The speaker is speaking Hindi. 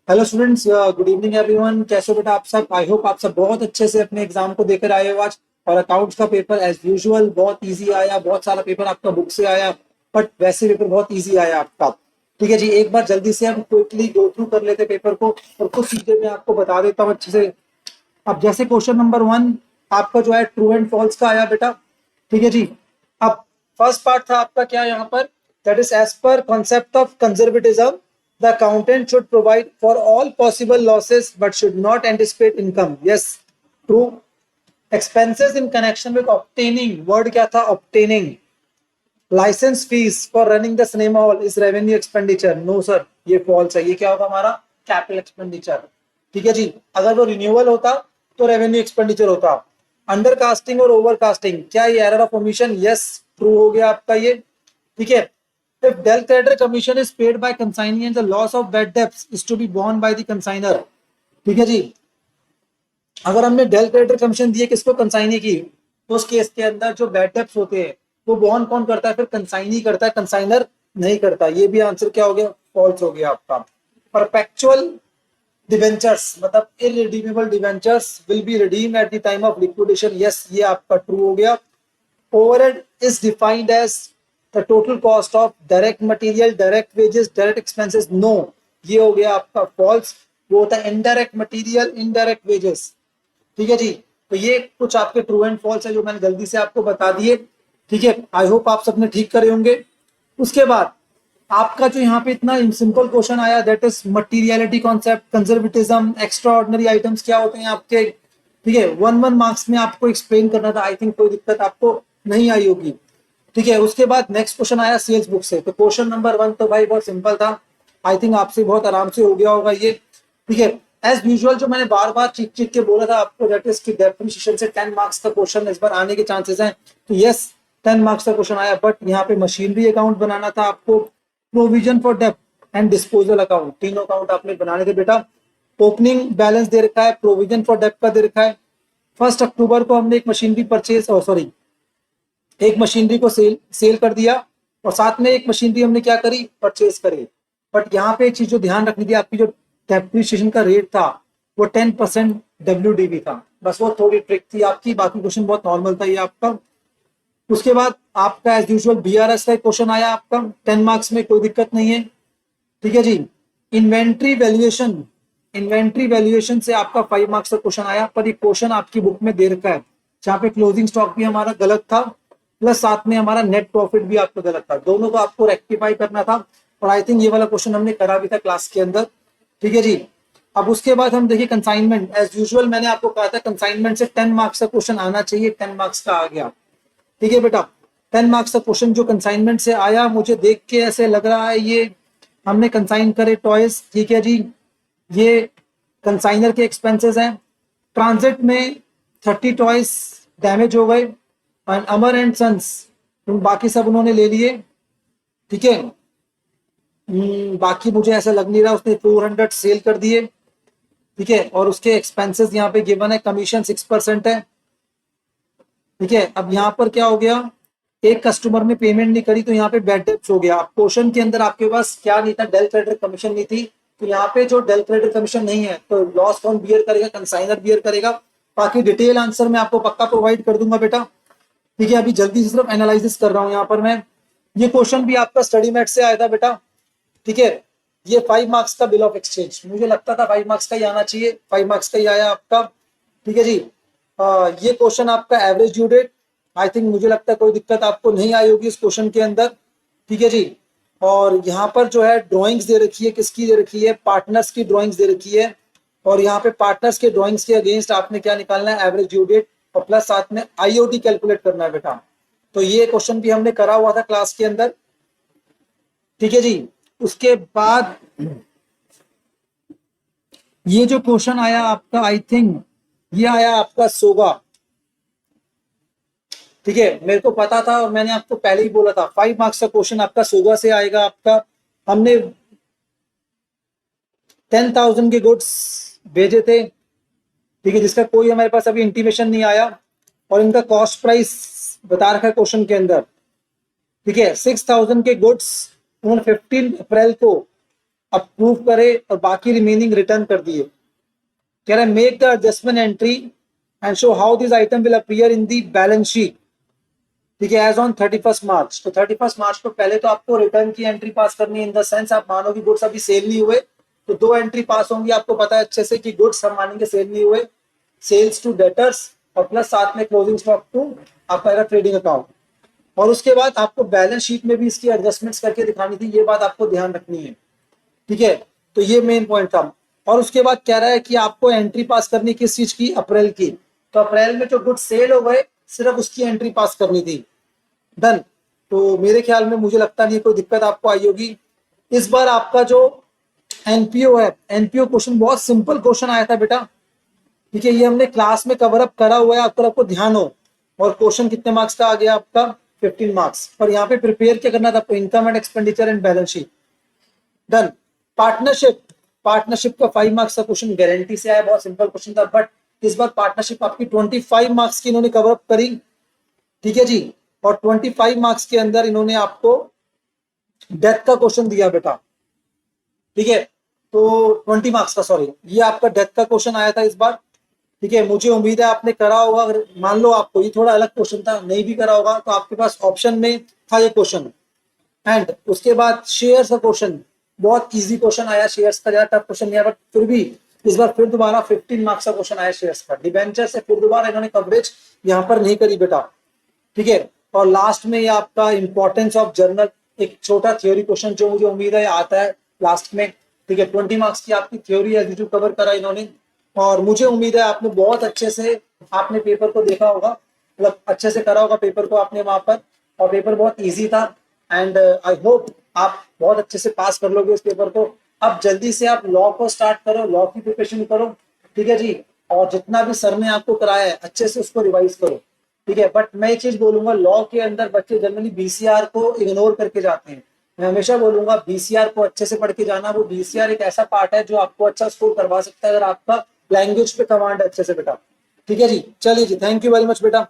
Hello students, good evening everyone. कैसे हो बेटा आप सब? आई होप आप सब बहुत अच्छे से अपने एग्जाम को देकर आए हो आज। और अकाउंट्स का पेपर एज यूजुअल बहुत इजी आया, बहुत सारा पेपर आपका बुक से आया, बट वैसे पेपर बहुत इजी आया आपका। ठीक है जी, एक बार जल्दी से हम क्विकली गो थ्रू कर लेते पेपर को और कुछ चीजें मैं आपको बता देता हूँ अच्छे से। अब जैसे क्वेश्चन नंबर 1 आपका जो है ट्रू एंड फॉल्स का आया बेटा। ठीक है जी। अब फर्स्ट पार्ट था आपका क्या यहाँ पर, that is as per concept of conservatism the accountant should provide for all possible losses but should not anticipate income. Yes, true. Expenses in connection with obtaining, word क्या था? Obtaining licence fees for running the cinema hall is revenue expenditure. No sir, ये फॉल्स है। ये क्या होगा हमारा? Capital expenditure. ठीक है जी। अगर वो रिन्यूअल होता तो रेवेन्यू एक्सपेंडिचर होता। अंडर कास्टिंग और ओवर कास्टिंग, क्या ये error of omission? Yes, true हो गया आपका ये। ठीक है। If del creditor commission is paid by consignee and the loss of bad debts is to be borne by the consigner। ठीक है जी। अगर हमने डेल क्रेडिटर कमीशन दिए किसको? कंसाइनी की, तो उस केस के अंदर जो बैड डेब्ट्स होते हैं वो बॉन्ड कौन करता है? फिर कंसाइनी करता है, कंसाइनर नहीं करता। ये भी आंसर क्या हो गया? फॉल्स हो गया आपका। परपेचुअल डिवेंचर्स मतलब irredeemable debentures will be redeemed at the time of liquidation. Yes, ये आपका ट्रू हो गया। Overhead is defined as the total cost of direct material, direct wages, direct expenses. No, ये हो गया आपका फॉल्स। वो होता है इनडायरेक्ट मटेरियल, इनडायरेक्ट वेजेस। ठीक है जी। तो ये कुछ आपके ट्रू एंड फॉल्स है जो मैंने जल्दी से आपको बता दिए। ठीक है, आई होप आप सबने ठीक करे होंगे। उसके बाद आपका जो यहाँ पे इतना सिंपल क्वेश्चन आया, that is materiality concept, conservatism, extra ordinary items क्या होते हैं आपके। ठीक है, 1 1 मार्क्स में आपको एक्सप्लेन करना था। आई थिंक कोई दिक्कत आपको नहीं आई होगी। ठीक है। उसके बाद नेक्स्ट क्वेश्चन आया सेल्स बुक से। तो क्वेश्चन नंबर 1 तो भाई बहुत सिंपल था। आई थिंक आपसे बहुत आराम से हो गया होगा ये। ठीक है। एज यूजुअल जो मैंने बार बार चीख चीख के बोला था आपको, दैट इज की डेप्रिसिएशन से 10 मार्क्स का क्वेश्चन इस बार आने के चांसेस हैं। तो यस, 10 मार्क्स का क्वेश्चन आया, बट यहाँ पे मशीनरी अकाउंट बनाना था आपको, provision for dept and disposal account, तीनों अकाउंट आपने बनाने थे बेटा। ओपनिंग बैलेंस दे रखा है, प्रोविजन फॉर डेप्ट का दे रखा है। 1 अक्टूबर को हमने एक मशीनरी परचेज, सॉरी, एक मशीनरी को सेल कर दिया और साथ में एक मशीनरी हमने क्या करी? परचेज करी। बट यहाँ पे एक चीज जो ध्यान रखनी थी, आपकी जो डेप्रिसिएशन का रेट था वो 10% WDV था। बस वो थोड़ी ट्रिक थी आपकी, बाकी क्वेश्चन बहुत नॉर्मल था ये आपका। उसके बाद आपका एज यूजुअल BRS का क्वेश्चन आया आपका 10 मार्क्स में, कोई दिक्कत नहीं है। ठीक है जी। इन्वेंट्री वैल्यूएशन, इन्वेंट्री वैल्यूएशन से आपका 5 मार्क्स का क्वेश्चन आया, पर ये क्वेश्चन आपकी बुक में दे रखा है जहाँ पे क्लोजिंग स्टॉक भी हमारा गलत था, प्लस साथ में हमारा नेट प्रॉफिट भी आपका गलत था। दोनों को आपको रेक्टिफाई करना था और आई थिंक ये वाला क्वेश्चन हमने करा भी था क्लास के अंदर। ठीक है जी। अब उसके बाद हम देखिए कंसाइनमेंट। एज यूजुअल मैंने आपको कहा था कंसाइनमेंट से 10 मार्क्स का क्वेश्चन आना चाहिए, 10 मार्क्स का आ गया। ठीक है बेटा, 10 मार्क्स का क्वेश्चन जो कंसाइनमेंट से आया, मुझे देख के ऐसे लग रहा है ये हमने कंसाइन करे टॉयज। ठीक है जी, ये कंसाइनर के एक्सपेंसेस हैं। ट्रांजिट में 30 टॉयज डैमेज हो गए, और अमर एंड सन्स बाकी सब उन्होंने ले लिए। ठीक है। बाकी मुझे ऐसा लग नहीं रहा, उसने 400 सेल कर दिए। ठीक है, और उसके एक्सपेंसेस यहाँ पे गिवन है, कमीशन 6% है। ठीक है। अब यहाँ पर क्या हो गया, एक कस्टमर ने पेमेंट नहीं करी तो यहाँ पे बैड डेब्ट्स हो गया। अब क्वेश्चन के अंदर आपके पास क्या नहीं था? डेल क्रेडिटर कमीशन नहीं थी, तो यहाँ पे जो डेल क्रेडिटर कमीशन नहीं है तो लॉस कौन बियर करेगा? कंसाइनर बियर करेगा। बाकी डिटेल आंसर मैं आपको पक्का प्रोवाइड कर दूंगा बेटा। ठीक है, अभी जल्दी से सिर्फ एनालिसिस कर रहा हूँ यहाँ पर मैं। ये क्वेश्चन भी आपका स्टडी मैट से आया था बेटा। ठीक है। ये 5 मार्क्स का बिल ऑफ एक्सचेंज, मुझे लगता था 5 मार्क्स का ही आना चाहिए, 5 मार्क्स का ही आया आपका। ठीक है जी। ये क्वेश्चन आपका average due date, I think मुझे लगता है कोई दिक्कत आपको नहीं आई होगी इस क्वेश्चन के अंदर। ठीक है जी। और यहाँ पर जो है ड्राइंग्स दे रखी है, किसकी दे रखी है? पार्टनर्स की ड्राइंग्स दे रखी है। और यहाँ पे पार्टनर्स के ड्राइंग्स के अगेंस्ट आपने क्या निकालना है? एवरेज ड्यू डेट, और प्लस साथ में IOD कैलकुलेट करना है बेटा। तो ये क्वेश्चन भी हमने करा हुआ था क्लास के अंदर। ठीक है जी। उसके बाद ये जो क्वेश्चन आया आपका, आई थिंक ये आया आपका सोगा। ठीक है, मेरे को पता था और मैंने आपको पहले ही बोला था 5 मार्क्स का क्वेश्चन आपका सोगा से आएगा आपका। हमने 10,000 के गुड्स भेजे थे। ठीक है, जिसका कोई हमारे पास अभी इंटीमेशन नहीं आया, और इनका कॉस्ट प्राइस बता रखा है क्वेश्चन के अंदर। ठीक है, 6,000 के गुड्स उन्होंने 15 अप्रैल को अप्रूव करे और बाकी रिमेनिंग रिटर्न कर दिए। कह रहे हैं make the adjustment entry and show how this item will appear in the balance sheet. ठीक है, एज ऑन 31 मार्च। तो 31 मार्च को पहले तो आपको रिटर्न की एंट्री पास करनी है, इन द सेंस आप मानो कि गुड्स अभी सेल नहीं हुए तो दो एंट्री पास होंगी। आपको पता है अच्छे से कि गुड्स हम मानेंगे सेल नहीं हुए, सेल्स टू डेटर्स और प्लस साथ में क्लोजिंग स्टॉक टू आपका ट्रेडिंग अकाउंट। और उसके बाद आपको बैलेंस शीट में भी इसकी एडजस्टमेंट्स करके दिखानी थी, ये बात आपको ध्यान रखनी है। ठीक है, तो ये मेन पॉइंट था। और उसके बाद कह रहा है कि आपको एंट्री पास करनी किस चीज की, अप्रैल की। तो अप्रैल में जो गुड्स सेल हो गए सिर्फ उसकी एंट्री पास करनी थी। डन। तो मेरे ख्याल में मुझे लगता नहीं कोई दिक्कत आपको आई होगी। इस बार आपका जो एनपीओ है, एनपीओ क्वेश्चन बहुत सिंपल क्वेश्चन आया था बेटा। ठीक है, ये हमने क्लास में कवर अप करा हुआ है, आपको ध्यान हो। और क्वेश्चन कितने मार्क्स का आ गया आपका, 15 मार्क्स। और यहाँ पे प्रिपेयर क्या करना था आपको, income and expenditure and balance sheet. Done. Partnership, partnership का 5 मार्क्स का क्वेश्चन गारंटी से आया, बहुत सिंपल क्वेश्चन था। बट इस बार पार्टनरशिप आपकी 25 मार्क्स की इन्होंने कवर अप करी। ठीक है जी, और 25 मार्क्स के अंदर इन्होंने आपको डेथ का क्वेश्चन दिया बेटा। ठीक है, तो 20 मार्क्स का, सॉरी, ये आपका डेथ का क्वेश्चन आया था इस बार। ठीक है, मुझे उम्मीद है आपने करा होगा। अगर मान लो आपको ये थोड़ा अलग क्वेश्चन था, नहीं भी करा होगा तो आपके पास ऑप्शन में था ये क्वेश्चन। एंड उसके बाद शेयर्स का क्वेश्चन, बहुत इजी क्वेश्चन आया। शेयर्स का ज्यादा टफ क्वेश्चन नहीं आया, बट फिर भी इस बार फिर दोबारा 15 मार्क्स का क्वेश्चन आया शेयर्स का। डिबेंचर से फिर दोबारा इन्होंने कवरेज यहाँ पर नहीं करी बेटा। ठीक है, और लास्ट में ये आपका इंपॉर्टेंस ऑफ जर्नल, एक छोटा थ्योरी क्वेश्चन जो मुझे उम्मीद है आता है लास्ट में। ठीक है, 20 मार्क्स की आपकी थ्योरी है जो कवर करा इन्होंने। और मुझे उम्मीद है आपने बहुत अच्छे से आपने पेपर को देखा होगा, मतलब अच्छे से करा होगा पेपर को आपने वहां पर। और पेपर बहुत इजी था एंड आई होप आप बहुत अच्छे से पास कर लोगे इस पेपर को। अब जल्दी से आप लॉ को स्टार्ट करो, लॉ की प्रिपरेशन करो। ठीक है जी, और जितना भी सर ने आपको कराया है अच्छे से उसको रिवाइज करो। ठीक है, बट मैं एक चीज बोलूंगा, लॉ के अंदर बच्चे जनरली बीसीआर को इग्नोर करके जाते हैं। मैं हमेशा बोलूंगा बीसीआर को अच्छे से पढ़ के जाना। वो बीसीआर एक ऐसा पार्ट है जो आपको अच्छा स्कोर करवा सकता है अगर आपका लैंग्वेज पे कमांड है अच्छे से बेटा। ठीक है जी, चलिए जी, थैंक यू वेरी मच बेटा।